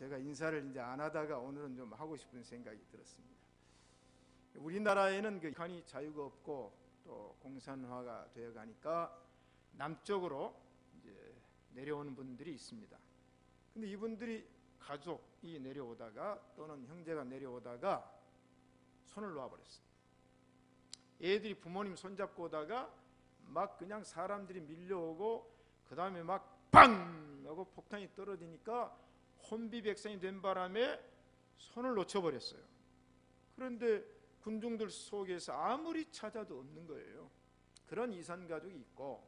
제가 인사를 이제 안 하다가 오늘은 좀 하고 싶은 생각이 들었습니다. 우리나라에는 그 북한이 자유가 없고 또 공산화가 되어 가니까 남쪽으로 이제 내려오는 분들이 있습니다. 근데 이분들이 가족이 내려오다가 또는 형제가 내려오다가 손을 놓아버렸어요. 애들이 부모님 손잡고 오다가 막 그냥 사람들이 밀려오고 그 다음에 막 빵! 하고 폭탄이 떨어지니까 혼비백산이 된 바람에 손을 놓쳐버렸어요. 그런데 군중들 속에서 아무리 찾아도 없는 거예요. 그런 이산가족이 있고,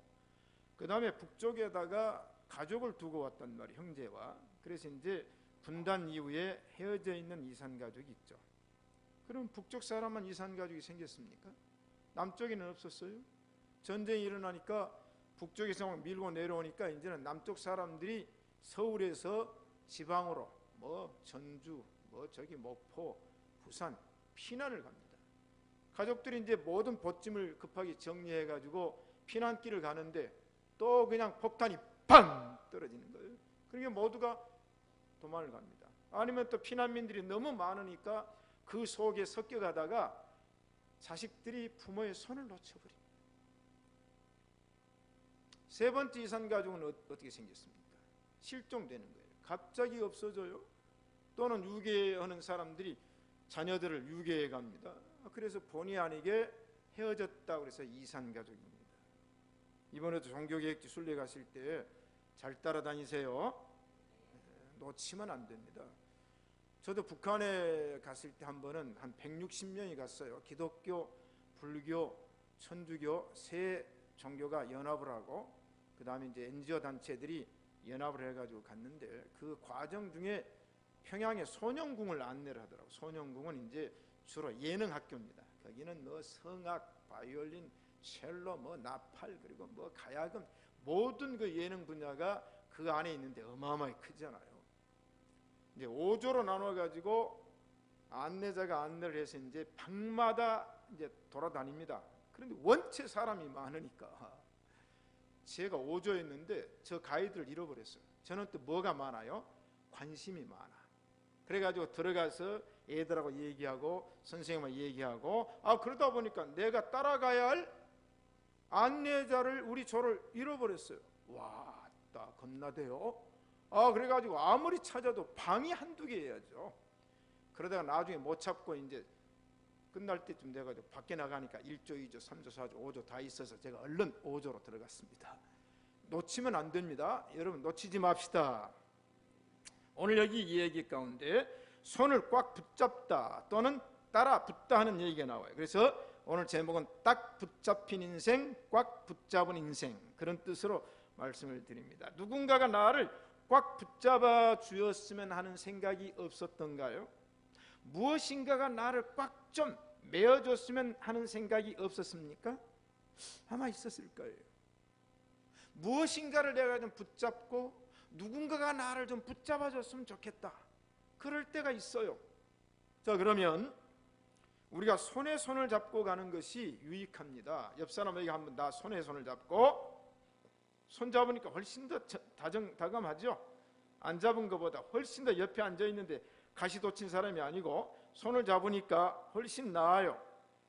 그 다음에 북쪽에다가 가족을 두고 왔단 말이에요, 형제와. 그래서 이제 분단 이후에 헤어져 있는 이산가족이 있죠. 그럼 북쪽 사람만 이산가족이 생겼습니까? 남쪽에는 없었어요. 전쟁이 일어나니까 북쪽에서 막 밀고 내려오니까 이제는 남쪽 사람들이 서울에서 지방으로 뭐 전주, 뭐 저기 목포, 부산 피난을 갑니다. 가족들이 이제 모든 보찜을 급하게 정리해가지고 피난길을 가는데 또 그냥 폭탄이 팡 떨어지는 거예요. 그러니까 모두가 도망을 갑니다. 아니면 또 피난민들이 너무 많으니까 그 속에 섞여가다가 자식들이 부모의 손을 놓쳐버립니다. 세 번째 이산가족은 어떻게 생겼습니까? 실종되는 거예요. 갑자기 없어져요. 또는 유괴하는 사람들이 자녀들을 유괴해 갑니다. 그래서 본의 아니게 헤어졌다고 해서 이산가족입니다. 이번에도 종교개혁지 순례 가실 때 잘 따라다니세요. 놓치면 안 됩니다. 저도 북한에 갔을 때 한 번은 한 160명이 갔어요. 기독교, 불교, 천주교 세 종교가 연합을 하고 그 다음에 이제 NGO 단체들이 연합을 해가지고 갔는데 그 과정 중에 평양에 소년궁을 안내를 하더라고요. 소년궁은 이제 주로 예능 학교입니다. 거기는 뭐 성악, 바이올린, 첼로, 뭐 나팔 그리고 뭐 가야금 모든 그 예능 분야가 그 안에 있는데 어마어마하게 크잖아요. 이제 5조로 나눠 가지고 안내자가 안내를 해서 이제 방마다 이제 돌아다닙니다. 그런데 원체 사람이 많으니까 제가 5조였는데 저 가이드를 잃어버렸어요. 저는 또 뭐가 많아요? 관심이 많아. 그래가지고 들어가서 애들하고 얘기하고 선생님하고 얘기하고 그러다 보니까 내가 따라가야 할 안내자를 우리 조를 잃어버렸어요. 와, 나 겁나대요. 그래가지고 아무리 찾아도 방이 한두 개여야죠. 그러다가 나중에 못 찾고 이제 끝날 때쯤 돼가지고 밖에 나가니까 1조, 2조, 3조, 4조, 5조 다 있어서 제가 얼른 5조로 들어갔습니다. 놓치면 안 됩니다. 여러분 놓치지 맙시다. 오늘 여기 이 얘기 가운데 손을 꽉 붙잡다 또는 따라 붙다 하는 얘기가 나와요. 그래서 오늘 제목은 딱 붙잡힌 인생, 꽉 붙잡은 인생 그런 뜻으로 말씀을 드립니다. 누군가가 나를 꽉 붙잡아 주었으면 하는 생각이 없었던가요? 무엇인가가 나를 꽉 좀 메어줬으면 하는 생각이 없었습니까? 아마 있었을 거예요. 무엇인가를 내가 좀 붙잡고 누군가가 나를 좀 붙잡아줬으면 좋겠다. 그럴 때가 있어요. 자, 그러면 우리가 손에 손을 잡고 가는 것이 유익합니다. 옆 사람에게 한번 나 손에 손을 잡고 손 잡으니까 훨씬 더 다정다감하죠. 안 잡은 것보다 훨씬 더 옆에 앉아 있는데 가시돋친 사람이 아니고 손을 잡으니까 훨씬 나아요.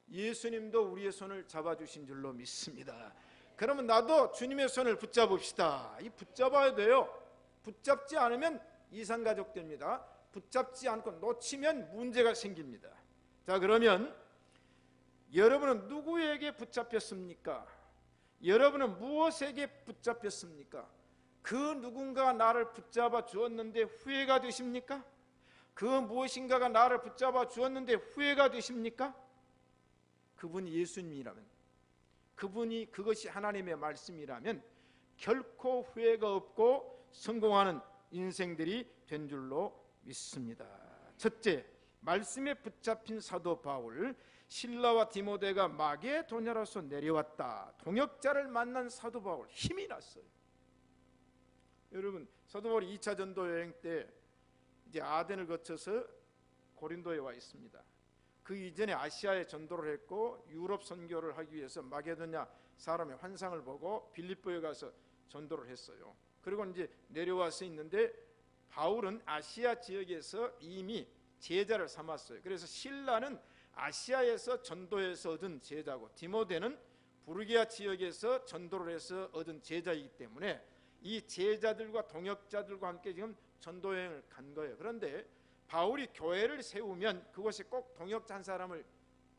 예수님도 우리의 손을 잡아주신 줄로 믿습니다. 그러면 나도 주님의 손을 붙잡읍시다. 이 붙잡아야 돼요. 붙잡지 않으면 이산가족 됩니다. 붙잡지 않고 놓치면 문제가 생깁니다. 자, 그러면 여러분은 누구에게 붙잡혔습니까? 여러분은 무엇에게 붙잡혔습니까? 그 누군가가 나를 붙잡아 주었는데 후회가 되십니까? 그 무엇인가가 나를 붙잡아 주었는데 후회가 되십니까? 그분이 예수님이라면, 그것이 하나님의 말씀이라면 결코 후회가 없고 성공하는 인생들이 된 줄로 믿습니다. 첫째, 말씀에 붙잡힌 사도 바울, 실라와 디모데가 마게도냐로서 내려왔다. 동역자를 만난 사도 바울, 힘이 났어요. 여러분, 사도 바울이 2차 전도 여행 때 이제 아덴을 거쳐서 고린도에 와 있습니다. 그 이전에 아시아에 전도를 했고 유럽 선교를 하기 위해서 마게도냐 사람의 환상을 보고 빌립보에 가서 전도를 했어요. 그리고 이제 내려와서 있는데 바울은 아시아 지역에서 이미 제자를 삼았어요. 그래서 실라는 아시아에서 전도해서 얻은 제자고 디모데는 부르기아 지역에서 전도를 해서 얻은 제자이기 때문에 이 제자들과 동역자들과 함께 지금 전도여행을 간 거예요. 그런데 바울이 교회를 세우면 그것이 꼭 동역자 한 사람을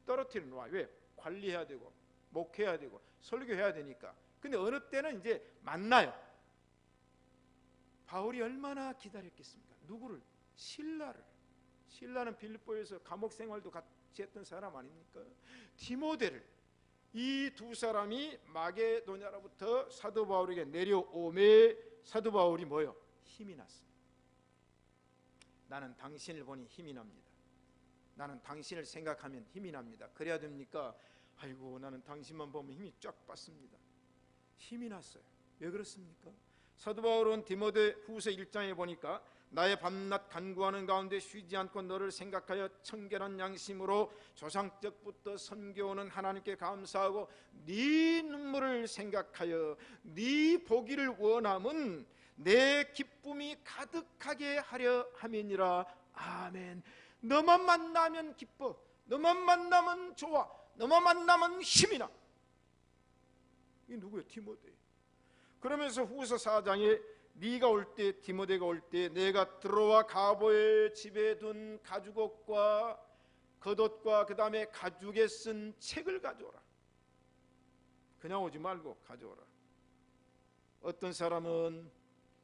떨어뜨려 놓아요. 왜? 관리해야 되고 목회해야 되고 설교해야 되니까. 근데 어느 때는 이제 만나요. 바울이 얼마나 기다렸겠습니까? 누구를? 신라를. 신라는 빌립보에서 감옥 생활도 같이 했던 사람 아닙니까? 디모데를. 이 두 사람이 마게도냐로부터 사도 바울에게 내려오매 사도 바울이 뭐요? 힘이 났습니다. 나는 당신을 보니 힘이 납니다. 나는 당신을 생각하면 힘이 납니다. 그래야 됩니까? 아이고 나는 당신만 보면 힘이 쫙 빠집니다. 힘이 났어요. 왜 그렇습니까? 사도 바울은 디모데 후서 1장에 보니까 나의 밤낮 간구하는 가운데 쉬지 않고 너를 생각하여 청결한 양심으로 조상 때부터 섬겨오는 하나님께 감사하고 네 눈물을 생각하여 네 보기를 원함은 내 기쁨이 가득하게 하려 함이니라. 아멘. 너만 만나면 기뻐. 너만 만나면 좋아. 너만 만나면 힘이 나. 이게 누구예요? 디모데. 그러면서 후서 4장에 네가 올 때 디모데가 올 때 내가 드로와 가보의 집에 둔 가죽옷과 겉옷과 그 다음에 가죽에 쓴 책을 가져오라. 그냥 오지 말고 가져오라. 어떤 사람은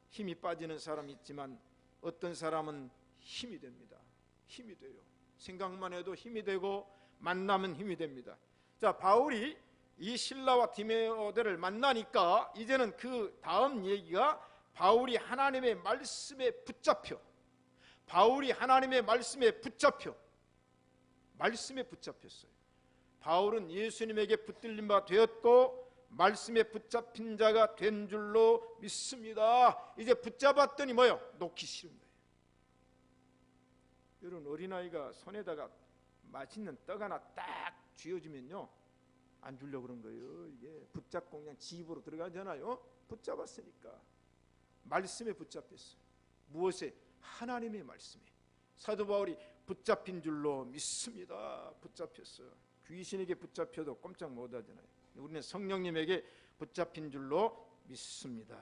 힘이 빠지는 사람이 있지만 어떤 사람은 힘이 됩니다. 힘이 돼요. 생각만 해도 힘이 되고 만나면 힘이 됩니다. 자, 바울이 이 실라와 디모데를 만나니까 이제는 그 다음 얘기가 바울이 하나님의 말씀에 붙잡혀 말씀에 붙잡혔어요. 바울은 예수님에게 붙들린 바 되었고 말씀에 붙잡힌 자가 된 줄로 믿습니다. 이제 붙잡았더니 뭐요? 놓기 싫은 거예요. 여러분 어린아이가 손에다가 맛있는 떡 하나 딱 쥐어주면요 안 주려고 그런 거예요. 이게 붙잡고 그냥 집으로 들어가잖아요. 붙잡았으니까. 말씀에 붙잡혔어요. 무엇에? 하나님의 말씀에. 사도 바울이 붙잡힌 줄로 믿습니다. 붙잡혔어요. 귀신에게 붙잡혀도 꼼짝 못하잖아요. 우리는 성령님에게 붙잡힌 줄로 믿습니다.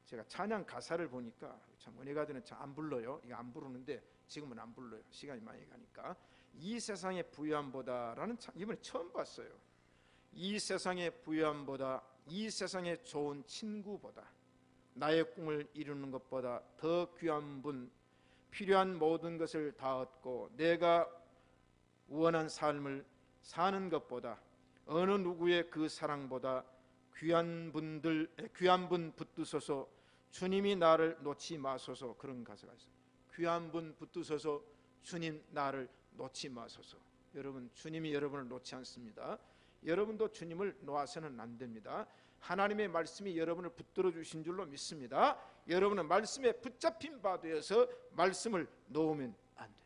제가 찬양 가사를 보니까 참 은혜가 되는 참 안 불러요. 이거 안 부르는데 지금은 안 불러요. 시간이 많이 가니까. 이 세상의 부유함보다라는 참 이번에 처음 봤어요. 이 세상의 부유함보다 이 세상의 좋은 친구보다 나의 꿈을 이루는 것보다 더 귀한 분 필요한 모든 것을 다 얻고 내가 원한 삶을 사는 것보다 어느 누구의 그 사랑보다 귀한 분 붙드소서 주님이 나를 놓지 마소서. 그런 가사가 있어요. 귀한 분 붙드소서 주님 나를 놓지 마소서. 여러분 주님이 여러분을 놓지 않습니다. 여러분도 주님을 놓아서는 안 됩니다. 하나님의 말씀이 여러분을 붙들어 주신 줄로 믿습니다. 여러분은 말씀에 붙잡힌 바 되어서 말씀을 놓으면 안 됩니다.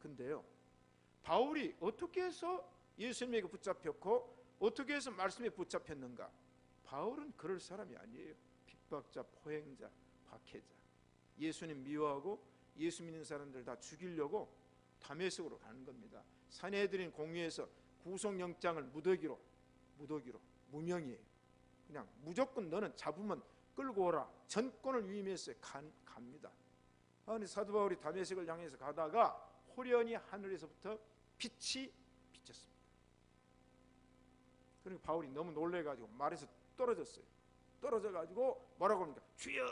근데요 바울이 어떻게 해서 예수님에게 붙잡혔고 어떻게 해서 말씀에 붙잡혔는가? 바울은 그럴 사람이 아니에요. 핍박자, 포행자, 박해자, 예수님 미워하고 예수 믿는 사람들 다 죽이려고 다메섹으로 가는 겁니다. 산헤드린 공회에서 구속영장을 무더기로 무명이에요. 그냥 무조건 너는 잡으면 끌고 오라. 전권을 위임해서 갑니다. 근데 사도 바울이 다메섹을 향해서 가다가 호련히 하늘에서부터 빛이 비쳤습니다. 그러니까 바울이 너무 놀래가지고 말에서 떨어졌어요. 떨어져가지고 뭐라고 합니까? 주여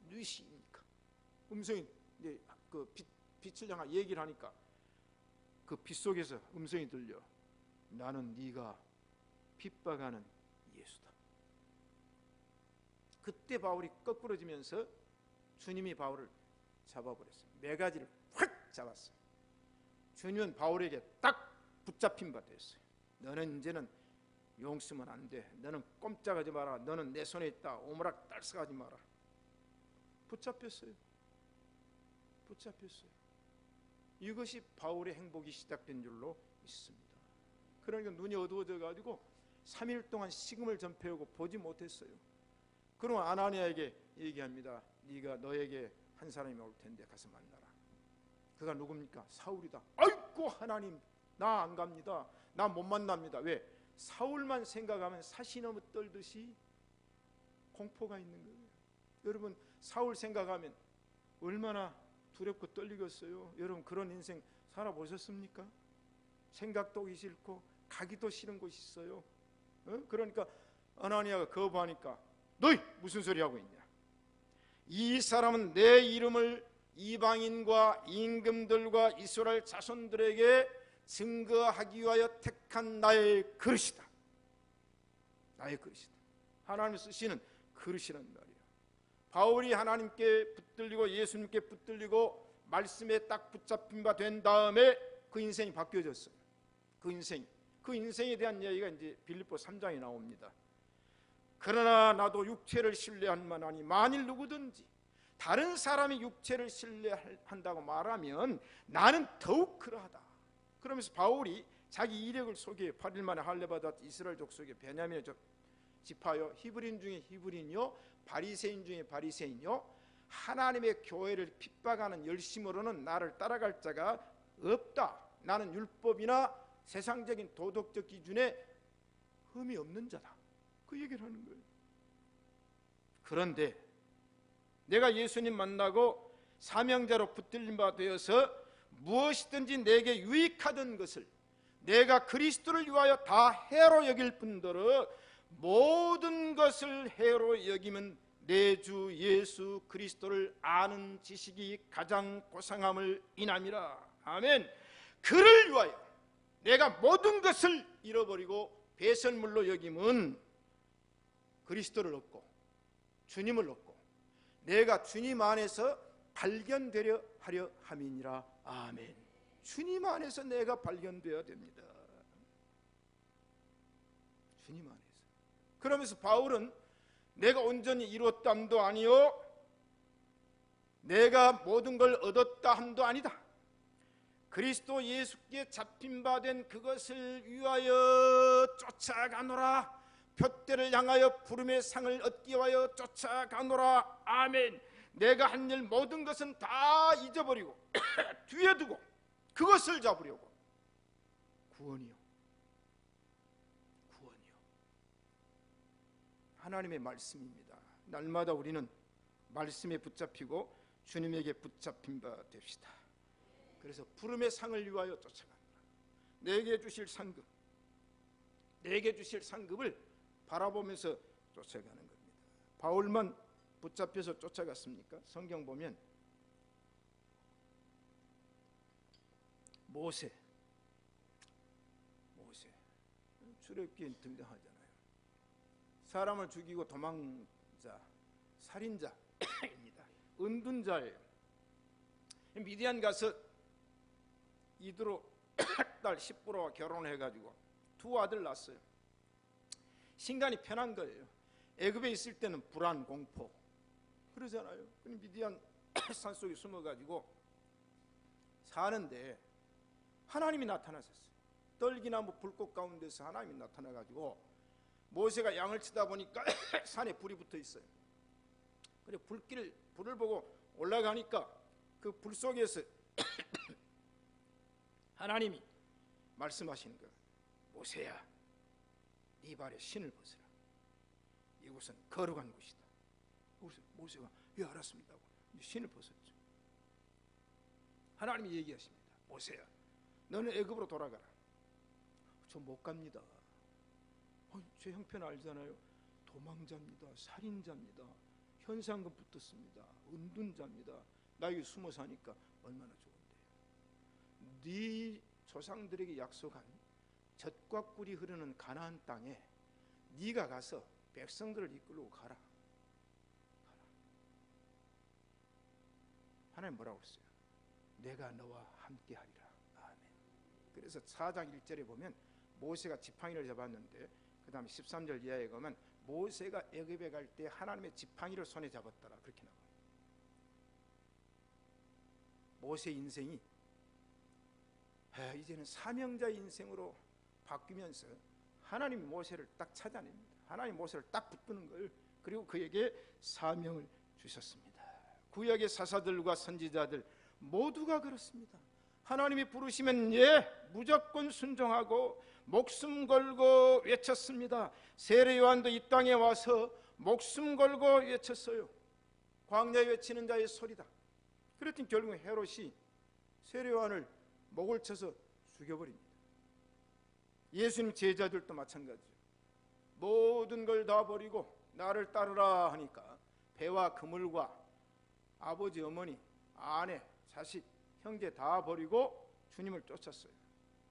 누구시입니까? 음성이 이제 그 빛을 향해 얘기를 하니까 그 빛 속에서 음성이 들려. 나는 네가 핍박하는 예수다. 그때 바울이 거꾸러지면서 주님이 바울을 잡아버렸어요. 매가지를 확 잡았어요. 주님은 바울에게 딱 붙잡힌 바 됐어요. 너는 이제는 용쓰면 안 돼. 너는 꼼짝하지 마라. 너는 내 손에 있다. 오므락 딸썩하지 마라. 붙잡혔어요. 이것이 바울의 행복이 시작된 줄로 믿습니다. 그러니까 눈이 어두워져 가지고 3일 동안 식음을 전폐하고 보지 못했어요. 그러면 아나니아에게 얘기합니다. 너에게 한 사람이 올 텐데 가서 만나라. 그가 누굽니까? 사울이다. 아이고 하나님, 나 안 갑니다. 나 못 만납니다. 왜? 사울만 생각하면 사시나무 떨듯이 공포가 있는 거예요. 여러분, 사울 생각하면 얼마나 두렵고 떨리겠어요. 여러분, 그런 인생 살아보셨습니까? 생각도 하기 싫고 가기도 싫은 곳이 있어요. 그러니까 아나니아가 거부하니까 너희 무슨 소리 하고 있냐? 이 사람은 내 이름을 이방인과 임금들과 이스라엘 자손들에게 증거하기 위하여 택한 나의 그릇이다. 나의 그릇이다. 하나님이 쓰시는 그릇이란 말이에요. 바울이 하나님께 붙들리고 예수님께 붙들리고 말씀에 딱 붙잡힌 바 된 다음에 그 인생이 바뀌어졌어요. 그 인생에 대한 이야기가 이제 빌립보 3장에 나옵니다. 그러나 나도 육체를 신뢰한 만하니 만일 누구든지 다른 사람이 육체를 신뢰한다고 말하면 나는 더욱 그러하다. 그러면서 바울이 자기 이력을 소개해 8일 만에 할례받았 이스라엘 족속의 베냐민의 지파요, 히브리인 중에 히브리인요, 바리새인 중에 바리새인요, 하나님의 교회를 핍박하는 열심으로는 나를 따라갈 자가 없다. 나는 율법이나 세상적인 도덕적 기준에 흠이 없는 자다. 그 얘기를 하는 거예요. 그런데 내가 예수님 만나고 사명자로 붙들린 바 되어서 무엇이든지 내게 유익하던 것을 내가 그리스도를 위하여 다 해로 여길 뿐더러 모든 것을 해로 여기면 내 주 예수 그리스도를 아는 지식이 가장 고상함을 인함이라. 아멘. 그를 위하여 내가 모든 것을 잃어버리고 배설물로 여김은 그리스도를 얻고 주님을 얻고 내가 주님 안에서 발견되려 하려 함이니라. 아멘. 주님 안에서 내가 발견되어야 됩니다. 주님 안에서. 그러면서 바울은 내가 온전히 이뤘담도 아니요 내가 모든 걸 얻었다 함도 아니다. 그리스도 예수께 잡힌 바 된 그것을 위하여 쫓아가노라. 표대를 향하여 부름의 상을 얻기 위하여 쫓아가노라. 아멘. 내가 한 일 모든 것은 다 잊어버리고 뒤에 두고 그것을 잡으려고. 구원이요. 하나님의 말씀입니다. 날마다 우리는 말씀에 붙잡히고 주님에게 붙잡힌 바 됩시다. 그래서 부름의 상을 위하여 쫓아간다. 내게 주실 상급, 내게 주실 상급을 바라보면서 쫓아가는 겁니다. 바울만 붙잡혀서 쫓아갔습니까? 성경 보면 모세 출애굽기에 등장하잖아요. 사람을 죽이고 도망자, 살인자입니다. 은둔자예요. 미디안 가서 이드로 딸 십부로와 결혼해가지고 두 아들 낳았어요. 신간이 편한 거예요. 애굽에 있을 때는 불안, 공포 그러잖아요. 미디안 산속에 숨어가지고 사는데 하나님이 나타나셨어요. 떨기나무 불꽃 가운데서 하나님이 나타나가지고 모세가 양을 치다 보니까 산에 불이 붙어 있어요. 그래 불을 보고 올라가니까 그 불 속에서 하나님이 말씀하시는 거예요. 모세야, 네 발에 신을 벗으라. 이곳은 거룩한 곳이다. 그래서 모세가 예 알았습니다 하고 신을 벗었죠. 하나님이 얘기하십니다. 모세야, 너는 애굽으로 돌아가라. 저 못 갑니다. 제 형편 알잖아요. 도망자입니다. 살인자입니다. 현상금 붙었습니다. 은둔자입니다. 나 여기 숨어 사니까 얼마나 좋은데요. 네 조상들에게 약속한 젖과 꿀이 흐르는 가나안 땅에 네가 가서 백성들을 이끌고 가라. 하나님 뭐라고 했어요? 내가 너와 함께 하리라. 아멘. 그래서 4장 1절에 보면 모세가 지팡이를 잡았는데 그 다음에 13절 이하에 가면 모세가 애굽에 갈 때 하나님의 지팡이를 손에 잡았더라. 그렇게 나와요. 모세 인생이 이제는 사명자의 인생으로 바뀌면서 하나님이 모세를 딱 찾아냅니다. 하나님 모세를 딱 붙드는 걸. 그리고 그에게 사명을 주셨습니다. 구약의 사사들과 선지자들 모두가 그렇습니다. 하나님이 부르시면 무조건 순종하고 목숨 걸고 외쳤습니다. 세례 요한도 이 땅에 와서 목숨 걸고 외쳤어요. 광야에 외치는 자의 소리다. 그랬더니 결국 헤롯이 세례 요한을 목을 쳐서 죽여버립니다. 예수님 제자들도 마찬가지죠. 모든 걸 다 버리고 나를 따르라 하니까 배와 그물과 아버지, 어머니, 아내, 자식, 형제 다 버리고 주님을 쫓았어요.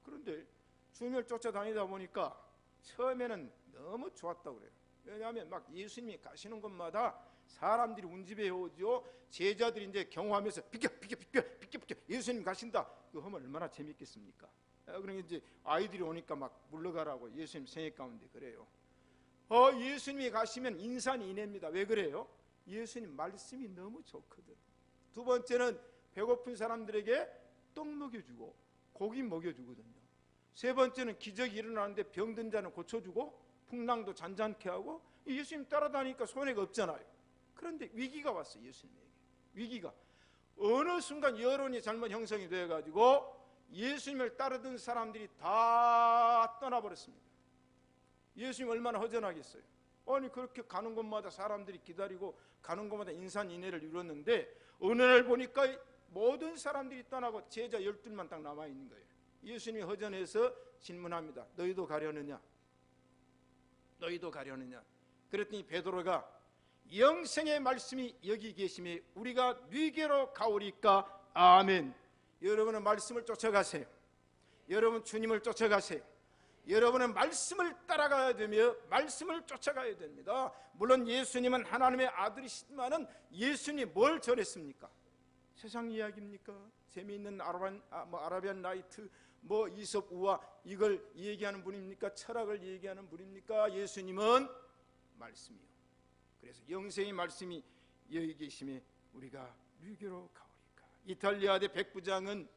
그런데 주님을 쫓아다니다 보니까 처음에는 너무 좋았다고 그래요. 왜냐하면 막 예수님이 가시는 곳마다 사람들이 운집해 오죠. 제자들이 이제 경호하면서 비켜 예수님 가신다. 그거 하면 얼마나 재밌겠습니까? 그러니까 이제 아이들이 오니까 막 물러가라고 예수님 생애 가운데 그래요. 예수님이 가시면 인산인해입니다. 왜 그래요? 예수님 말씀이 너무 좋거든. 두 번째는 배고픈 사람들에게 떡 먹여주고 고기 먹여주거든요. 세 번째는 기적이 일어나는데 병든 자는 고쳐주고 풍랑도 잔잔케 하고 예수님 따라다니니까 손해가 없잖아요. 그런데 위기가 왔어요. 예수님에게 위기가. 어느 순간 여론이 잘못 형성이 돼가지고 예수님을 따르던 사람들이 다 떠나버렸습니다. 예수님 얼마나 허전하겠어요. 아니 그렇게 가는 곳마다 사람들이 기다리고 가는 곳마다 인산인해를 이뤘는데 어느 날 보니까 모든 사람들이 떠나고 제자 12만 딱 남아있는 거예요. 예수님이 허전해서 질문합니다. 너희도 가려느냐? 너희도 가려느냐? 그랬더니 베드로가 영생의 말씀이 여기 계심에 우리가 네게로 가오리까? 아멘. 여러분은 말씀을 쫓아가세요. 여러분 주님을 쫓아가세요. 여러분은 말씀을 따라가야 되며 말씀을 쫓아가야 됩니다. 물론 예수님은 하나님의 아들이시지만은 예수님이 뭘 전했습니까? 세상 이야기입니까? 재미있는 아라비안 나이트 이솝 우화 이걸 얘기하는 분입니까? 철학을 얘기하는 분입니까? 예수님은 말씀이요. 그래서 영생의 말씀이 여기 계심에 우리가 누구로 가오리까? 이탈리아대 백부장은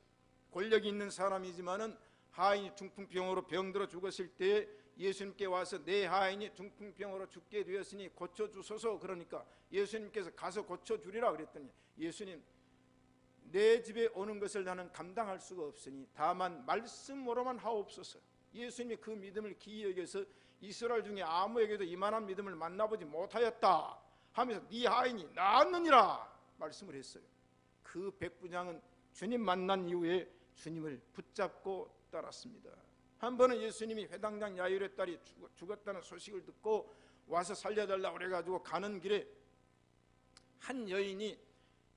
권력이 있는 사람이지만은 하인이 중풍병으로 병들어 죽었을 때 예수님께 와서 내 하인이 중풍병으로 죽게 되었으니 고쳐주소서. 그러니까 예수님께서 가서 고쳐주리라 그랬더니 예수님 내 집에 오는 것을 나는 감당할 수가 없으니 다만 말씀으로만 하옵소서. 예수님이 그 믿음을 기이 여겨서 이스라엘 중에 아무에게도 이만한 믿음을 만나보지 못하였다 하면서 네 하인이 나았느니라 말씀을 했어요. 그 백부장은 주님 만난 이후에 주님을 붙잡고 따랐습니다. 한 번은 예수님이 회당장 야이로의 딸이 죽었다는 소식을 듣고 와서 살려달라고 그래가지고 가는 길에 한 여인이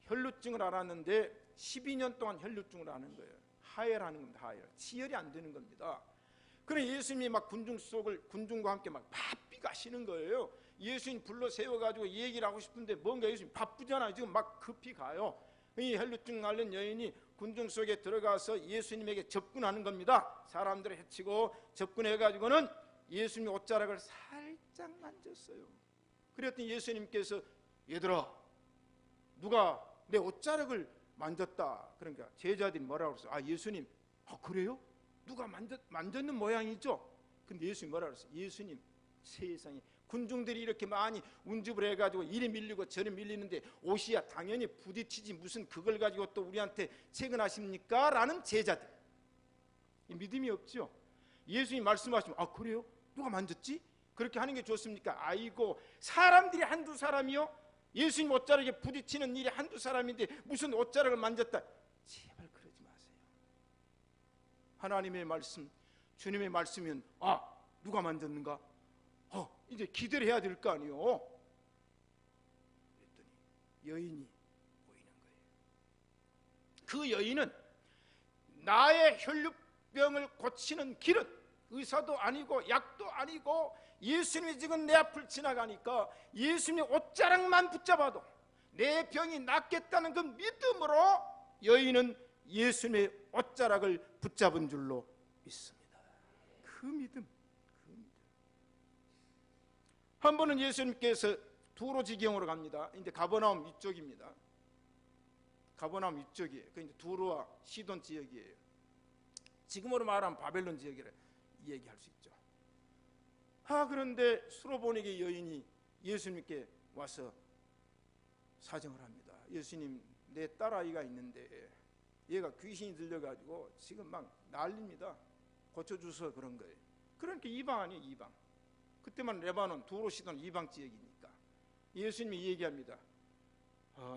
혈루증을 앓았는데 12년 동안 혈루증을 앓는 거예요. 하혈하는 겁니다. 하혈. 치열이 안 되는 겁니다. 그래 예수님이 막 군중과 함께 막 바삐 가시는 거예요. 예수님 불러 세워가지고 얘기를 하고 싶은데 뭔가 예수님 바쁘잖아요. 지금 막 급히 가요. 이 혈루증 앓는 여인이 군중 속에 들어가서 예수님에게 접근하는 겁니다. 사람들을 해치고 접근해가지고는 예수님 옷자락을 살짝 만졌어요. 그랬더니 예수님께서 얘들아 누가 내 옷자락을 만졌다. 그러니까 제자들이 뭐라고 그랬어요? 예수님 그래요? 누가 만졌는 모양이죠? 근데 예수님 뭐라고 그랬어요? 예수님 세상에 군중들이 이렇게 많이 운집을 해가지고 이리 밀리고 저리 밀리는데 옷이야 당연히 부딪히지 무슨 그걸 가지고 또 우리한테 채근하십니까? 라는 제자들. 믿음이 없죠. 예수님 말씀하시면 그래요? 누가 만졌지? 그렇게 하는 게 좋습니까? 아이고 사람들이 한두 사람이요? 예수님 옷자락에 부딪히는 일이 한두 사람인데 무슨 옷자락을 만졌다. 제발 그러지 마세요. 하나님의 말씀 주님의 말씀이면 누가 만졌는가? 이제 기대를 해야 될 거 아니에요. 그랬더니 여인이 보이는 거예요. 그 여인은 나의 혈루병을 고치는 길은 의사도 아니고 약도 아니고 예수님이 지금 내 앞을 지나가니까 예수님의 옷자락만 붙잡아도 내 병이 낫겠다는 그 믿음으로 여인은 예수님의 옷자락을 붙잡은 줄로 믿습니다. 그 믿음. 한 번은 예수님께서 두로 지경으로 갑니다. 이제 가버나움 위쪽입니다. 가버나움 위쪽이에요. 그 이제 두로와 시돈 지역이에요. 지금으로 말하면 바벨론 지역이라 얘기할 수 있죠. 그런데 수로보니게 여인이 예수님께 와서 사정을 합니다. 예수님, 내 딸아이가 있는데 얘가 귀신이 들려가지고 지금 막 난립니다. 고쳐주셔서 그런 거예요. 그러니까 이방 아니에요, 이방. 그때만 레바논 두로시돈 이방 지역이니까 예수님이 얘기합니다.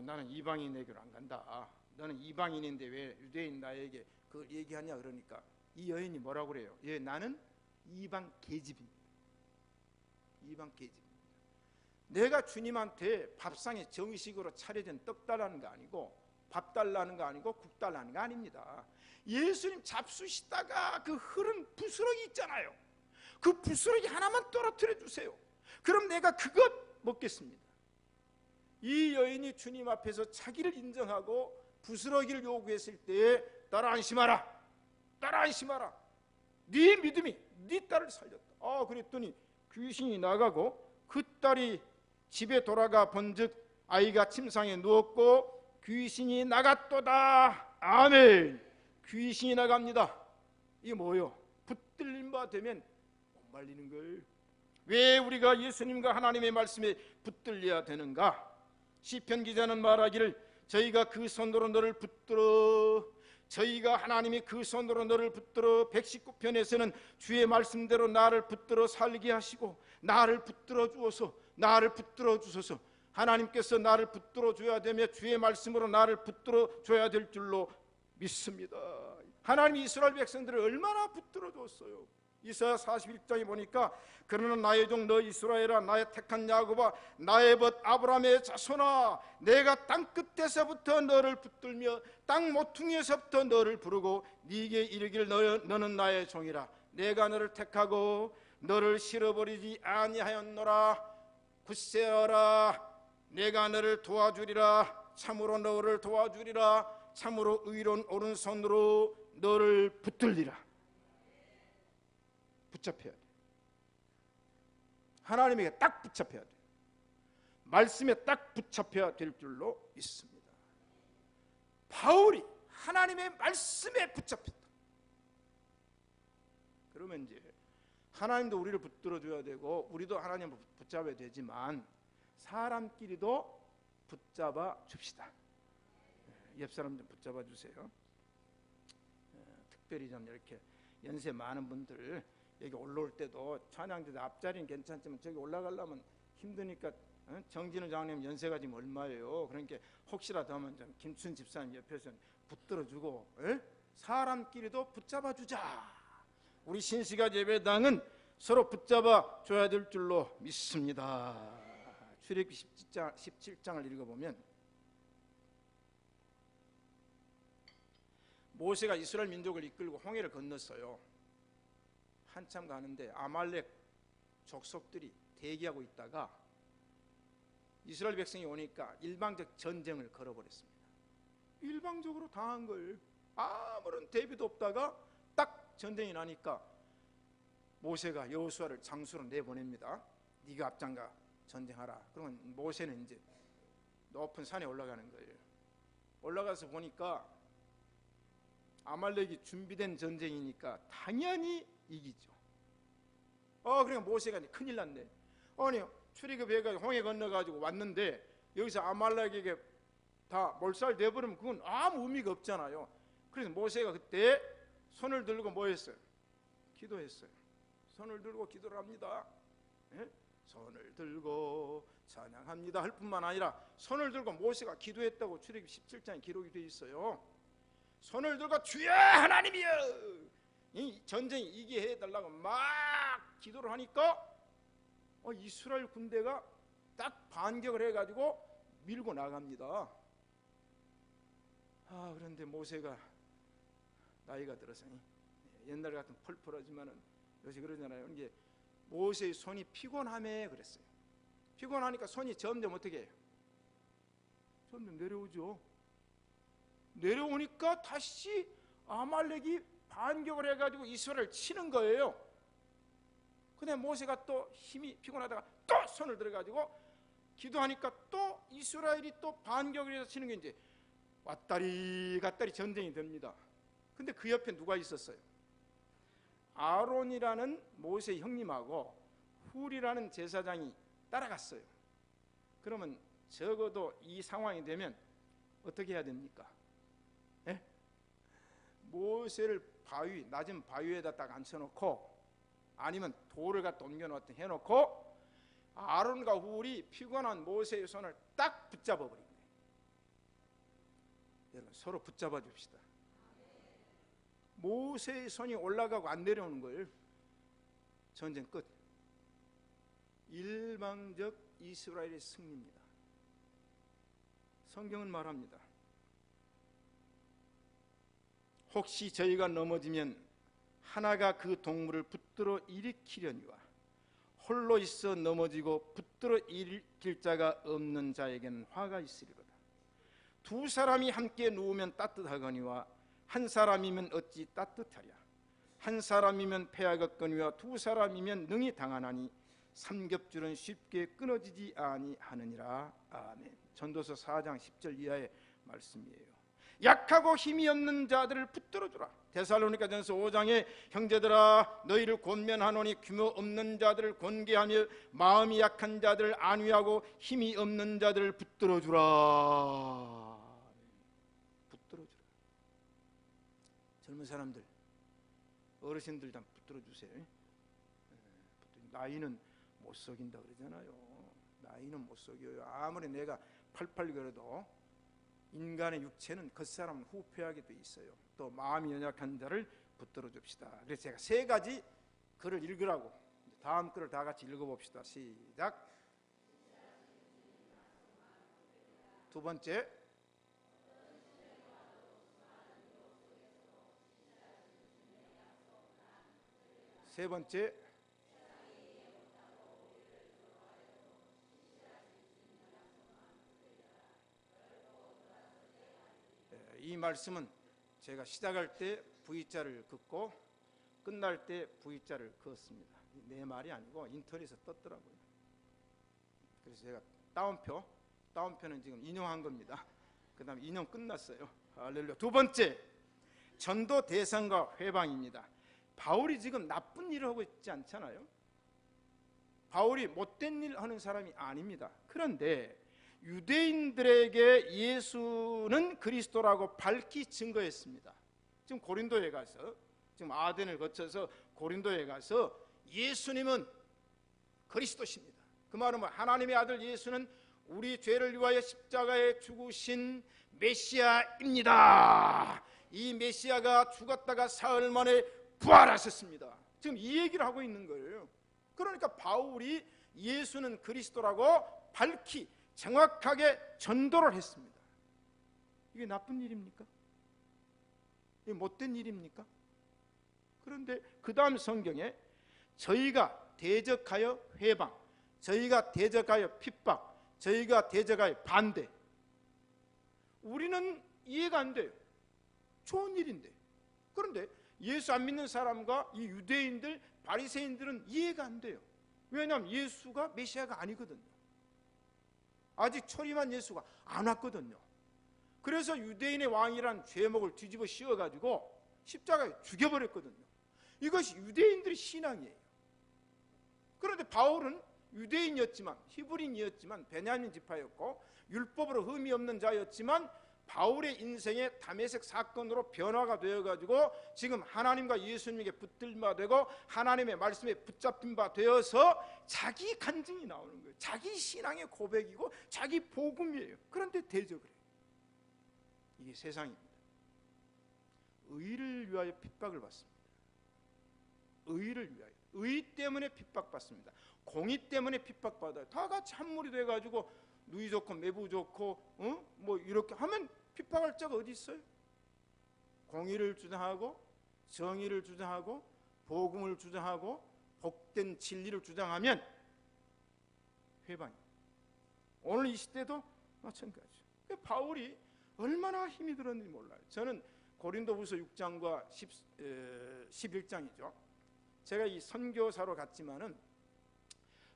나는 이방인에게로 안 간다. 너는 이방인인데 왜 유대인 나에게 그걸 얘기하냐. 그러니까 이 여인이 뭐라고 그래요? 예, 나는 이방 계집입니다. 이방 계집입니다. 내가 주님한테 밥상에 정식으로 차려진 떡 달라는 거 아니고 밥 달라는 거 아니고 국 달라는 거 아닙니다. 예수님 잡수시다가 그 흐른 부스러기 있잖아요. 그 부스러기 하나만 떨어뜨려 주세요. 그럼 내가 그것 먹겠습니다. 이 여인이 주님 앞에서 자기를 인정하고 부스러기를 요구했을 때에 따라 안심하라, 따라 안심하라, 네 믿음이 네 딸을 살렸다. 그랬더니 귀신이 나가고 그 딸이 집에 돌아가 본즉 아이가 침상에 누웠고 귀신이 나갔도다. 아멘. 귀신이 나갑니다. 이게 뭐예요? 붙들림 바 되면 못 말리는 걸. 왜 우리가 예수님과 하나님의 말씀에 붙들려야 되는가? 시편 기자는 말하기를 저희가 그 손으로 너를 붙들어, 저희가 하나님이 그 손으로 너를 붙들어 119편에서는 주의 말씀대로 나를 붙들어 살게 하시고 나를 붙들어 주어서, 나를 붙들어 주소서. 하나님께서 나를 붙들어 줘야 되며 주의 말씀으로 나를 붙들어 줘야 될 줄로 믿습니다. 하나님이 이스라엘 백성들을 얼마나 붙들어 줬어요. 이사야 41장에 보니까 그러나 나의 종 너 이스라엘아, 나의 택한 야곱아, 나의 벗 아브라함의 자손아, 내가 땅 끝에서부터 너를 붙들며 땅 모퉁이에서부터 너를 부르고 네게 이르기를 너는 나의 종이라. 내가 너를 택하고 너를 실어버리지 아니하였노라. 굳세어라, 내가 너를 도와주리라. 참으로 너를 도와주리라. 참으로 의로운 오른손으로 너를 붙들리라. 붙잡혀야 돼. 하나님에게 딱 붙잡혀야 돼. 말씀에 딱 붙잡혀야 될 줄로 믿습니다. 바울이 하나님의 말씀에 붙잡혔다. 그러면 이제 하나님도 우리를 붙들어줘야 되고 우리도 하나님을 붙잡아야 되지만 사람끼리도 붙잡아 줍시다. 옆 사람 좀 붙잡아 주세요. 특별히 좀 이렇게 연세 많은 분들 여기 올라올 때도 찬양대도 앞자리는 괜찮지만 저기 올라가려면 힘드니까, 정진우 장로님 연세가 지금 얼마예요? 그러니까 혹시라도 하면 좀 김춘 집사님 옆에서 붙들어주고, 사람끼리도 붙잡아주자. 우리 신시가 예배당은 서로 붙잡아 줘야 될 줄로 믿습니다. 출애굽기 17장을 읽어보면 모세가 이스라엘 민족을 이끌고 홍해를 건넜어요. 한참 가는데 아말렉 족속들이 대기하고 있다가 이스라엘 백성이 오니까 일방적 전쟁을 걸어버렸습니다. 일방적으로 당한 걸. 아무런 대비도 없다가 딱 전쟁이 나니까 모세가 여호수아를 장수로 내보냅니다. 네가 앞장가 전쟁하라. 그러면 모세는 이제 높은 산에 올라가는 거예요. 올라가서 보니까 아말렉이 준비된 전쟁이니까 당연히 이기죠. 그러니까 모세가 이제 큰일 났네. 아니 출애굽해가지고 홍해 건너가지고 왔는데 여기서 아말렉에게 다 몰살 돼버리면 그건 아무 의미가 없잖아요. 그래서 모세가 그때 손을 들고 뭐 했어요? 기도했어요. 손을 들고 기도를 합니다. 손을 들고 찬양합니다 할 뿐만 아니라 손을 들고 모세가 기도했다고 출애굽기 17장에 기록이 되어 있어요. 손을 들고 주여 하나님이여, 이 전쟁 이기게 해달라고 막 기도를 하니까 이스라엘 군대가 딱 반격을 해가지고 밀고 나갑니다. 그런데 모세가 나이가 들어서 옛날 같은 펄펄하지만은 요새 그러잖아요. 이게 모세의 손이 피곤함에 그랬어요. 피곤하니까 손이 점점 어떻게 해요? 점점 내려오죠. 내려오니까 다시 아말렉이 반격을 해가지고 이스라엘을 치는 거예요. 근데 모세가 또 힘이 피곤하다가 또 손을 들어가지고 기도하니까 또 이스라엘이 또 반격을 해서 치는 게 이제 왔다리 갔다리 전쟁이 됩니다. 근데 그 옆에 누가 있었어요? 아론이라는 모세의 형님하고 훌이라는 제사장이 따라갔어요. 그러면 적어도 이 상황이 되면 어떻게 해야 됩니까? 예? 모세를 낮은 바위에다 딱 앉혀놓고, 아니면 돌을 갖다 옮겨놓고 해놓고, 아론과 훌이 피곤한 모세의 손을 딱 붙잡아 버린 거예요. 여러분, 서로 붙잡아 줍시다. 모세의 손이 올라가고 안 내려오는 걸 전쟁 끝. 일방적 이스라엘의 승리입니다. 성경은 말합니다. 혹시 저희가 넘어지면 하나가 그 동물을 붙들어 일으키려니와 홀로 있어 넘어지고 붙들어 일으킬 자가 없는 자에게는 화가 있으리로다. 두 사람이 함께 누우면 따뜻하거니와 한 사람이면 어찌 따뜻하랴. 한 사람이면 패하겠거니와 두 사람이면 능히 당하나니 삼겹줄은 쉽게 끊어지지 아니하느니라. 아멘. 전도서 4장 10절 이하의 말씀이에요. 약하고 힘이 없는 자들을 붙들어주라. 데살로니가전서 5장에 형제들아 너희를 권면하노니 규모 없는 자들을 권계하며 마음이 약한 자들을 안위하고 힘이 없는 자들을 붙들어주라. 붙들어주라. 젊은 사람들, 어르신들 좀 붙들어주세요. 나이는 못 속인다 그러잖아요. 나이는 못 속여요. 아무리 내가 팔팔 그래도 인간의 육체는 겉사람은 후패하게 돼 있어요. 또 마음이 연약한 자를 붙들어 줍시다. 그래서 제가 세 가지 글을 읽으라고, 다음 글을 다 같이 읽어봅시다. 시작. 두 번째, 세 번째, 이 말씀은 제가 시작할 때 V자를 긋고 끝날 때 V자를 그었습니다. 내 말이 아니고 인터넷에 떴더라고요. 그래서 제가 다운표는 지금 인용한 겁니다. 그 다음에 인용 끝났어요. 할렐루야. 두 번째, 전도 대상과 회방입니다. 바울이 지금 나쁜 일을 하고 있지 않잖아요. 바울이 못된 일 하는 사람이 아닙니다. 그런데 유대인들에게 예수는 그리스도라고 밝히 증거했습니다. 지금 고린도에 가서, 지금 아덴을 거쳐서 고린도에 가서 예수님은 그리스도십니다. 그 말은 뭐 하나님의 아들 예수는 우리 죄를 위하여 십자가에 죽으신 메시아입니다. 이 메시아가 죽었다가 사흘 만에 부활하셨습니다. 지금 이 얘기를 하고 있는 거예요. 그러니까 바울이 예수는 그리스도라고 밝히 정확하게 전도를 했습니다. 이게 나쁜 일입니까? 이게 못된 일입니까? 그런데 그 다음 성경에 저희가 대적하여 회방, 저희가 대적하여 핍박, 저희가 대적하여 반대, 우리는 이해가 안 돼요. 좋은 일인데. 그런데 예수 안 믿는 사람과 이 유대인들, 바리새인들은 이해가 안 돼요. 왜냐하면 예수가 메시아가 아니거든요. 아직 초림한 예수가 안 왔거든요. 그래서 유대인의 왕이란 죄목을 뒤집어 씌워가지고 십자가에 죽여버렸거든요. 이것이 유대인들의 신앙이에요. 그런데 바울은 유대인이었지만, 히브리인이었지만, 베냐민 지파였고 율법으로 흠이 없는 자였지만 바울의 인생에 다메섹 사건으로 변화가 되어가지고 지금 하나님과 예수님에게 붙들림 바 되고 하나님의 말씀에 붙잡힌 바 되어서 자기 간증이 나오는 거예요. 자기 신앙의 고백이고 자기 복음이에요. 그런데 대적을 해요. 이게 세상입니다. 의를 위하여 핍박을 받습니다. 의를 위하여, 의 때문에 핍박받습니다. 공의 때문에 핍박받아요. 다 같이 한물이 돼가지고 누이 좋고 매부 좋고 뭐 이렇게 하면 핍박할 자가 어디 있어요? 공의를 주장하고 정의를 주장하고 복음을 주장하고 복된 진리를 주장하면 회방이에요. 오늘 이 시대도 마찬가지죠. 바울이 얼마나 힘이 들었는지 몰라요. 저는 고린도후서 6장과 11장이죠. 제가 이 선교사로 갔지만은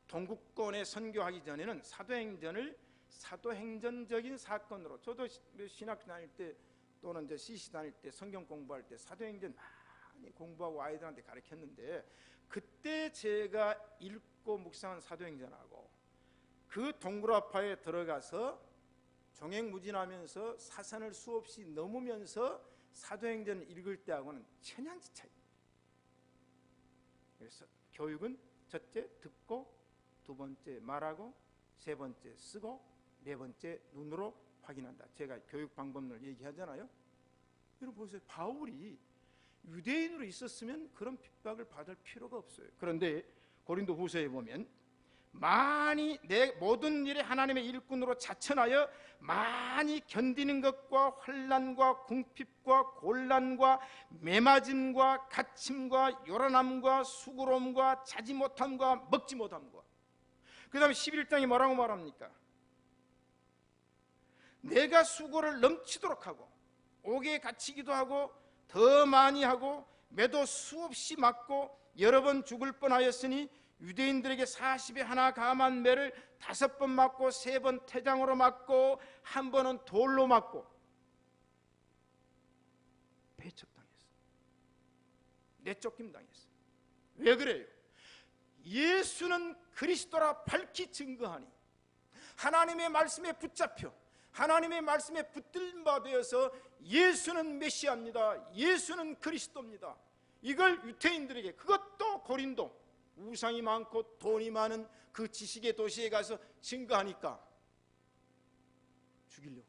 동구권에 선교하기 전에는 사도행전적인 사건으로, 저도 신학교 다닐 때 또는 이제 CC 다닐 때 성경 공부할 때 사도행전 많이 공부하고 아이들한테 가르쳤는데, 그때 제가 읽고 묵상한 사도행전하고 그 동굴아파에 들어가서 종횡무진하면서 사선을 수없이 넘으면서 사도행전을 읽을 때하고는 천양지 차이입니다. 그래서 교육은 첫째 듣고, 두 번째 말하고, 세 번째 쓰고, 네 번째 눈으로 확인한다. 제가 교육 방법론을 얘기하잖아요. 여러분 보세요. 바울이 유대인으로 있었으면 그런 핍박을 받을 필요가 없어요. 그런데 고린도 후서에 보면 많이 내 모든 일에 하나님의 일꾼으로 자천하여 많이 견디는 것과 환난과 궁핍과 곤란과 매맞음과 갇힘과 요란함과 수고로움과 자지 못함과 먹지 못함과, 그 다음에 11장에 뭐라고 말합니까? 내가 수고를 넘치도록 하고 옥에 갇히기도 하고 더 많이 하고 매도 수없이 맞고 여러 번 죽을 뻔하였으니 유대인들에게 40에 하나 감한 매를 5번 맞고 3번 태장으로 맞고 1번은 돌로 맞고 배척당했어. 내쫓김 당했어. 왜 그래요? 예수는 그리스도라 밝히 증거하니 하나님의 말씀에 붙잡혀 하나님의 말씀에 붙들림 바 되어서 예수는 메시아입니다, 예수는 그리스도입니다, 이걸 유대인들에게, 그것도 고린도 우상이 많고 돈이 많은 그 지식의 도시에 가서 증거하니까 죽이려고.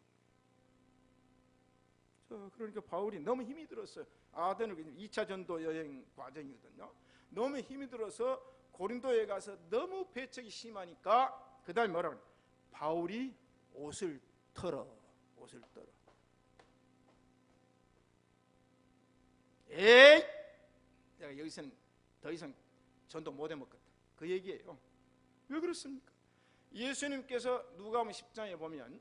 그러니까 바울이 너무 힘이 들었어요. 아덴을 2차 전도 여행 과정이거든요. 너무 힘이 들어서 고린도에 가서 너무 배척이 심하니까 그 다음에 뭐라고 그래요? 바울이 옷을 털어. 에이, 내가 여기서는 더 이상 전도 못 해먹겠다, 그 얘기예요. 왜 그렇습니까? 예수님께서 누가복음 10장에 보면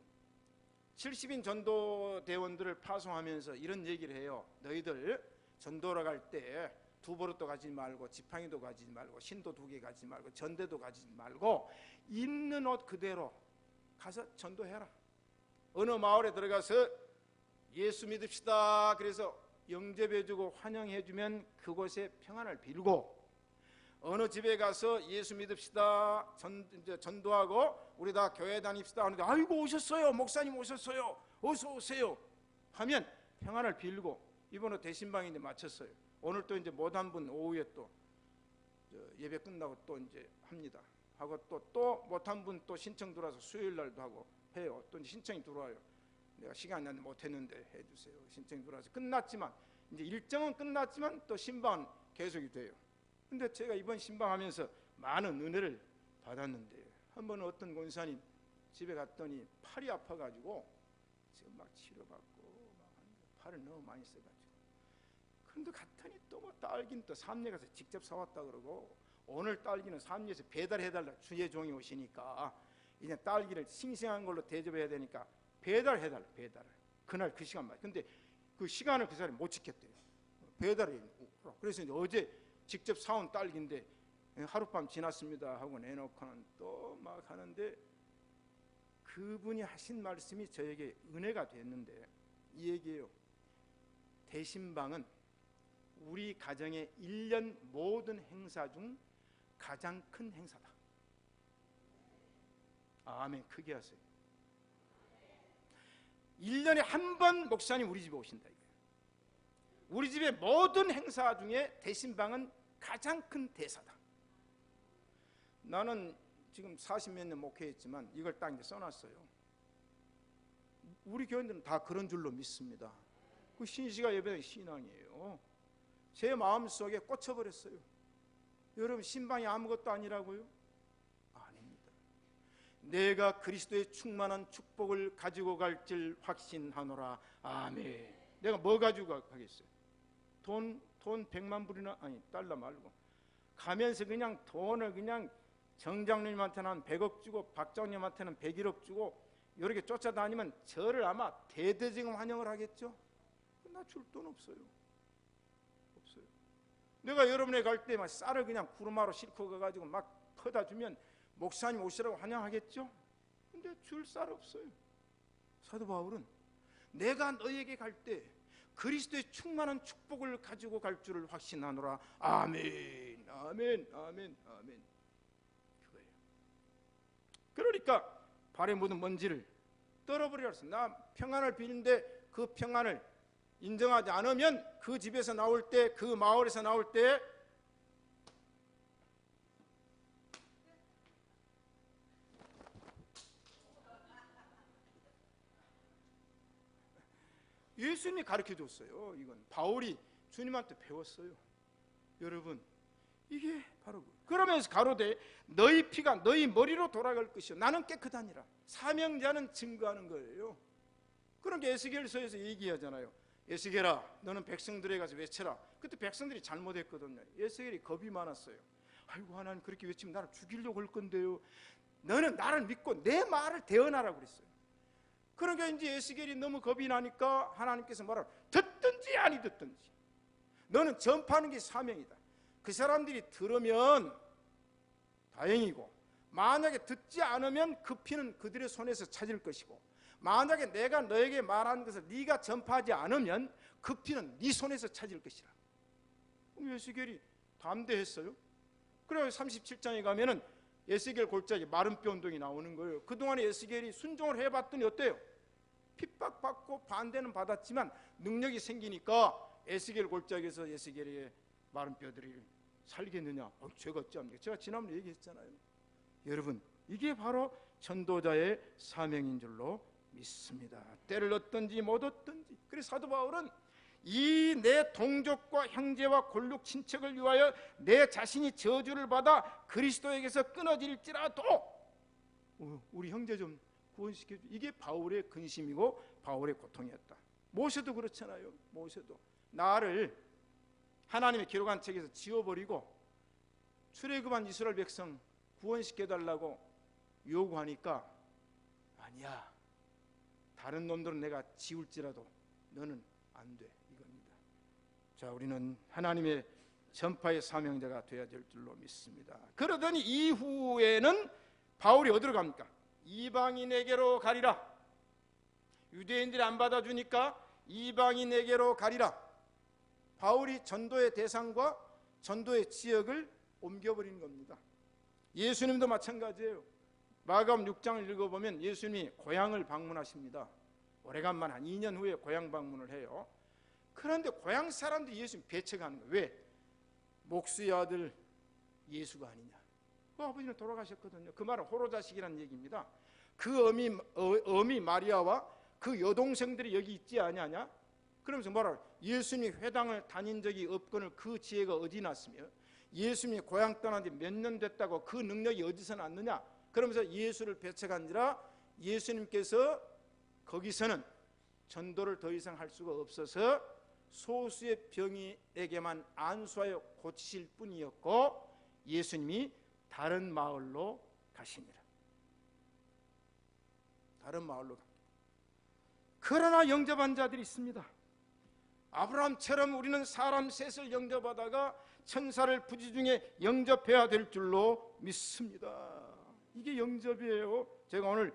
70인 전도대원들을 파송하면서 이런 얘기를 해요. 너희들 전도로 갈 때 두보릇도 가지지 말고 지팡이도 가지지 말고 신도 2개 가지지 말고 전대도 가지지 말고 입는 옷 그대로 가서 전도해라. 어느 마을에 들어가서 예수 믿읍시다 그래서 영접해주고 환영해주면 그곳에 평안을 빌고, 어느 집에 가서 예수 믿읍시다 전도하고 우리 다 교회 다닙시다 하는데 아이고 오셨어요, 목사님 오셨어요, 어서 오세요 하면 평안을 빌고, 이번에 대신방인데 마쳤어요. 오늘 또 이제 못 한 분 오후에 또 예배 끝나고 또 이제 합니다 하고 또 못 한 분 또 신청 들어와서 수요일 날도 하고 해요. 또 신청이 들어와요. 내가 시간이 안 나는데 못했는데 해주세요. 신청이 들어와서 끝났지만 이제 일정은 끝났지만 또 신방은 계속이 돼요. 근데 제가 이번 신방하면서 많은 은혜를 받았는데, 한 번은 어떤 권사님 집에 갔더니 팔이 아파가지고 지금 막 치료받고 막 팔을 너무 많이 써가지고, 그런데 갔더니 또 뭐 딸기는 또 삼례 가서 직접 사왔다 그러고, 오늘 딸기는 삼례에서 배달해달라, 주의 종이 오시니까 이제 딸기를 싱싱한 걸로 대접해야 되니까 배달해달라, 배달을 그날 그 시간만. 근데 그 시간을 그 사람이 못 지켰대요. 배달을. 그래서 이제 어제 직접 사온 딸기인데 하룻밤 지났습니다 하고 내놓고는 또 막 하는데, 그분이 하신 말씀이 저에게 은혜가 됐는데 이 얘기예요. 대신방은 우리 가정의 1년 모든 행사 중 가장 큰 행사다. 아멘. 크게 하세요. 1년에 한 번 목사님 우리 집에 오신다 이거예요. 우리 집의 모든 행사 중에 대신방은 가장 큰 대사다. 나는 지금 40몇 년 목회했지만 이걸 딱 이제 써놨어요. 우리 교인들은 다 그런 줄로 믿습니다. 그 신시가 예배의 신앙이에요. 제 마음속에 꽂혀버렸어요. 여러분 신방이 아무것도 아니라고요? 아닙니다. 내가 그리스도의 충만한 축복을 가지고 갈 줄 확신하노라. 아멘. 내가 뭐 가지고 가겠어요? 돈 100만 불이나, 아니 달러 말고 가면서 그냥 돈을 그냥 정장님한테는 한 100억 주고 박장님한테는 101억 주고 이렇게 쫓아다니면 저를 아마 대대적인 환영을 하겠죠? 나 줄 돈 없어요. 없어요. 내가 여러분에 갈 때 막 쌀을 그냥 구르마로 싣고 가가지고 막 퍼다 주면 목사님 오시라고 환영하겠죠? 근데 줄 쌀 없어요. 사도 바울은 내가 너에게 갈 때 그리스도의 충만한 축복을 가지고 갈 줄을 확신하노라. 아멘, 아멘, 아멘, 아멘. 그거예요. 그러니까 발에 묻은 먼지를 떨어버리라 했어. 나 평안을 비는데 그 평안을 인정하지 않으면 그 집에서 나올 때, 그 마을에서 나올 때 예수님이 가르쳐 줬어요. 이건 바울이 주님한테 배웠어요. 여러분, 이게 바로 그러면서 가로되 너희 피가 너희 머리로 돌아갈 것이요 나는 깨끗하니라. 사명자는 증거하는 거예요. 그런 게 에스겔서에서 얘기하잖아요. 에스겔아, 너는 백성들에 가서 외쳐라. 그때 백성들이 잘못했거든요. 에스겔이 겁이 많았어요. 아이고, 하나님 그렇게 외치면 나를 죽이려고 할 건데요. 너는 나를 믿고 내 말을 대언하라고 그랬어요. 그러니까 이제 에스겔이 너무 겁이 나니까 하나님께서 말하라. 듣든지 아니 듣든지 너는 전파하는 게 사명이다. 그 사람들이 들으면 다행이고, 만약에 듣지 않으면 그 피는 그들의 손에서 찾을 것이고, 만약에 내가 너에게 말하는 것을 네가 전파하지 않으면 그 피는 네 손에서 찾을 것이라. 에스겔이 담대했어요. 그래서 37장에 가면은 에스겔 골짜기 마른 뼈 운동이 나오는 거예요. 그동안에 에스겔이 순종을 해봤더니 어때요? 핍박받고 반대는 받았지만 능력이 생기니까 에스겔 골짜기에서 에스겔의 마른 뼈들이 살겠느냐? 죄가 어찌합니까? 제가 지난번에 얘기했잖아요. 여러분, 이게 바로 전도자의 사명인 줄로 믿습니다. 때를 얻든지 못 얻든지. 그래서 사도 바울은 이 내 동족과 형제와 골육 친척을 위하여 내 자신이 저주를 받아 그리스도에게서 끊어질지라도 우리 형제 좀 구원시켜줘. 이게 바울의 근심이고 바울의 고통이었다. 모세도 그렇잖아요. 모세도 나를 하나님의 기록한 책에서 지워버리고 출애굽한 이스라엘 백성 구원시켜달라고 요구하니까 아니야, 다른 놈들은 내가 지울지라도 너는 안 돼, 이겁니다. 자, 우리는 하나님의 전파의 사명자가 되어야 될 줄로 믿습니다. 그러더니 이후에는 바울이 어디로 갑니까? 이방인에게로 가리라. 유대인들이 안 받아주니까 이방인에게로 가리라. 바울이 전도의 대상과 전도의 지역을 옮겨버리는 겁니다. 예수님도 마찬가지예요. 마가복음 6장을 읽어보면 예수님이 고향을 방문하십니다. 오래간만 한 2년 후에 고향 방문을 해요. 그런데 고향 사람들이 예수님 배척하는 거예요. 왜? 목수의 아들 예수가 아니냐. 그 아버지는 돌아가셨거든요. 그 말은 호로자식이라는 얘기입니다. 그 어미 마리아와 그 여동생들이 여기 있지 아니하냐. 그러면서 뭐라 예수님이 회당을 다닌 적이 없거늘 그 지혜가 어디 났으며 예수님이 고향 떠난 지 몇 년 됐다고 그 능력이 어디서 났느냐. 그러면서 예수를 배척한지라 예수님께서 거기서는 전도를 더 이상 할 수가 없어서 소수의 병이에게만 안수하여 고치실 뿐이었고 예수님이 다른 마을로 가시니라. 다른 마을로 갑니다. 그러나 영접한 자들이 있습니다. 아브라함처럼 우리는 사람 셋을 영접하다가 천사를 부지중에 영접해야 될 줄로 믿습니다. 이게 영접이에요. 제가 오늘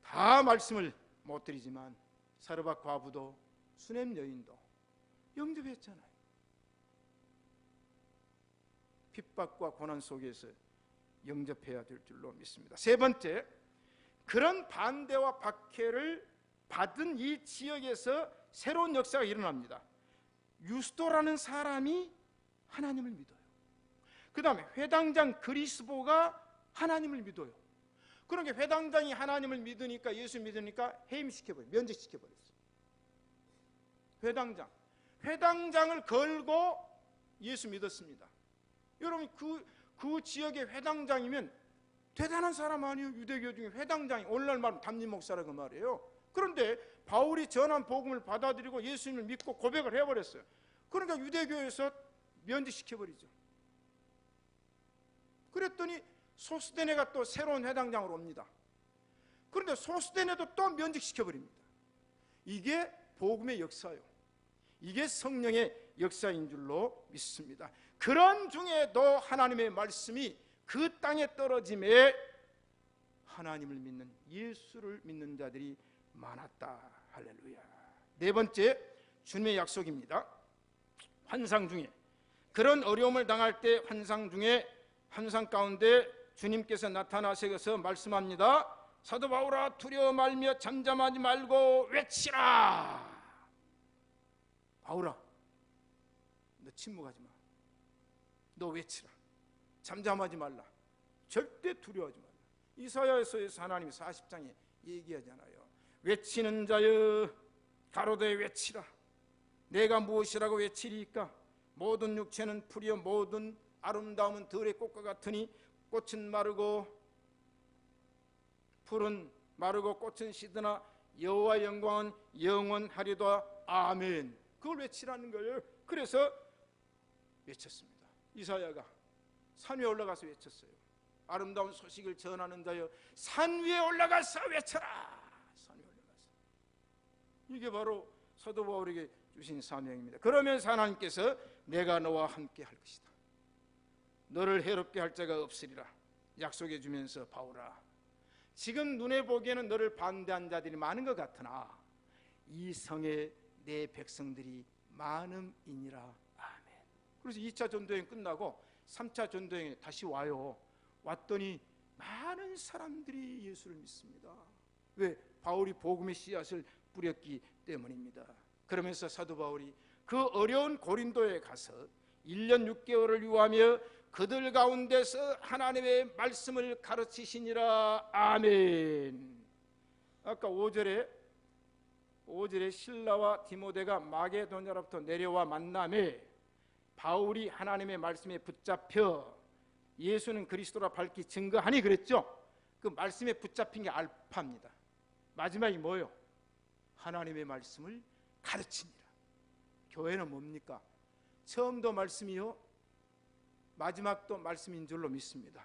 다 말씀을 못 드리지만 사르밧 과부도 수넴 여인도 영접했잖아요. 핍박과 고난 속에서 영접해야 될 줄로 믿습니다. 세 번째, 그런 반대와 박해를 받은 이 지역에서 새로운 역사가 일어납니다. 유스도라는 사람이 하나님을 믿어요. 그 다음에 회당장 그리스보가 하나님을 믿어요. 그러니까 회당장이 하나님을 믿으니까, 예수 믿으니까 해임시켜버려요. 면직시켜버렸어요. 회당장을 걸고 예수 믿었습니다. 여러분, 그 지역의 회당장이면 대단한 사람 아니에요? 유대교 중에 회당장이, 오늘날 말하면 담임 목사라고 말이에요. 그런데 바울이 전한 복음을 받아들이고 예수님을 믿고 고백을 해버렸어요. 그러니까 유대교에서 면직시켜버리죠. 그랬더니 소스데네가 또 새로운 회당장으로 옵니다. 그런데 소스데네도 또 면직시켜버립니다. 이게 복음의 역사예요. 이게 성령의 역사인 줄로 믿습니다. 그런 중에도 하나님의 말씀이 그 땅에 떨어짐에 하나님을 믿는, 예수를 믿는 자들이 많았다. 할렐루야. 네 번째, 주님의 약속입니다. 환상 중에, 그런 어려움을 당할 때 환상 중에, 환상 가운데 주님께서 나타나셔서 말씀합니다. 사도 바울아 두려워 말며 잠잠하지 말고 외치라. 바울아 너 침묵하지 마. 너 외치라. 잠잠하지 말라. 절대 두려워하지 말라. 이사야서에서 하나님이 40장에 얘기하잖아요. 외치는 자여 가로되 외치라. 내가 무엇이라고 외치리까? 모든 육체는 풀이요 모든 아름다움은 들의 꽃과 같으니 꽃은 마르고 풀은 마르고 꽃은 시드나 여호와의 영광은 영원하리다. 아멘. 그걸 외치라는 거예요. 그래서 외쳤습니다. 이사야가 산 위에 올라가서 외쳤어요. 아름다운 소식을 전하는 자여 산 위에 올라가서 외쳐라. 산 위에 올라가서. 이게 바로 사도 바울에게 주신 사명입니다. 그러면서 하나님께서 내가 너와 함께 할 것이다. 너를 해롭게 할 자가 없으리라 약속해 주면서 바울아 지금 눈에 보기에는 너를 반대한 자들이 많은 것 같으나 이 성에 내 백성들이 많음이니라. 아멘. 그래서 2차 전도여행 끝나고 3차 전도여행에 다시 와요. 왔더니 많은 사람들이 예수를 믿습니다. 왜? 바울이 복음의 씨앗을 뿌렸기 때문입니다. 그러면서 사도 바울이 그 어려운 고린도에 가서 1년 6개월을 유하며 그들 가운데서 하나님의 말씀을 가르치시니라. 아멘. 아까 5절에 실라와 디모데가 마게도냐로부터 내려와 만남에 바울이 하나님의 말씀에 붙잡혀 예수는 그리스도라 밝히 증거하니 그랬죠. 그 말씀에 붙잡힌 게 알파입니다. 마지막이 뭐예요? 하나님의 말씀을 가르치니라. 교회는 뭡니까? 처음도 말씀이요 마지막도 말씀인 줄로 믿습니다.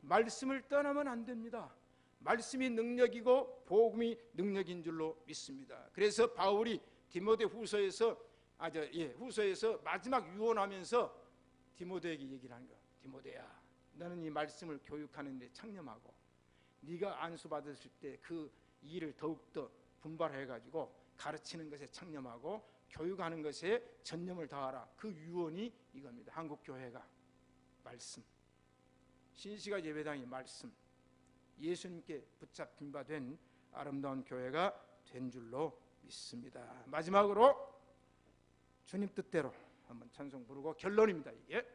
말씀을 떠나면 안 됩니다. 말씀이 능력이고 복음이 능력인 줄로 믿습니다. 그래서 바울이 디모데 후서에서 마지막 유언하면서 디모데에게 얘기를 하는 거야. 디모데야, 너는 이 말씀을 교육하는 데 창념하고 네가 안수받았을 때 그 일을 더욱더 분발해가지고 가르치는 것에 창념하고 교육하는 것에 전념을 다하라. 그 유언이 이겁니다. 한국교회가 말씀, 신시가 예배당이 말씀, 예수님께 붙잡힌 바 된 아름다운 교회가 된 줄로 믿습니다. 마지막으로 주님 뜻대로 한번 찬송 부르고 결론입니다. 이게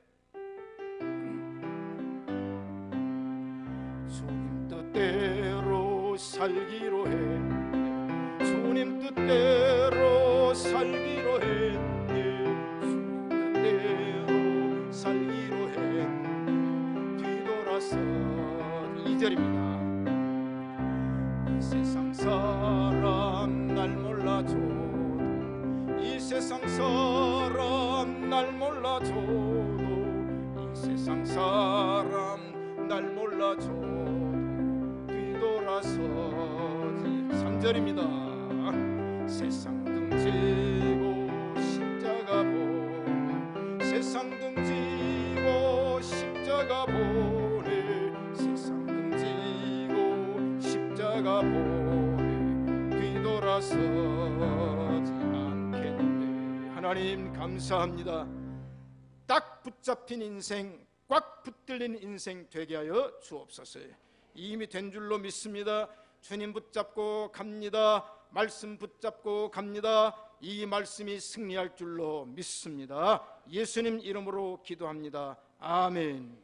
주님 뜻대로 살기로 했네. 주님 뜻대로 살기로 했네. 주님 뜻대로 살기로 했네. 뒤돌아서 2절입니다. 이 세상 사람 날 몰라줘도 이 세상 사람 날 몰라줘도 이 세상 사람 날 몰라줘도 뒤돌아서지. 3절입니다. 세상 등지고 십자가 보네. 세상 등지고 십자가 보네. 세상 등지고 십자가 보네. 뒤돌아서지 않겠네. 하나님 감사합니다. 딱 붙잡힌 인생, 꽉 붙들린 인생 되게 하여 주옵소서. 이미 된 줄로 믿습니다. 주님 붙잡고 갑니다. 말씀 붙잡고 갑니다. 이 말씀이 승리할 줄로 믿습니다. 예수님 이름으로 기도합니다. 아멘.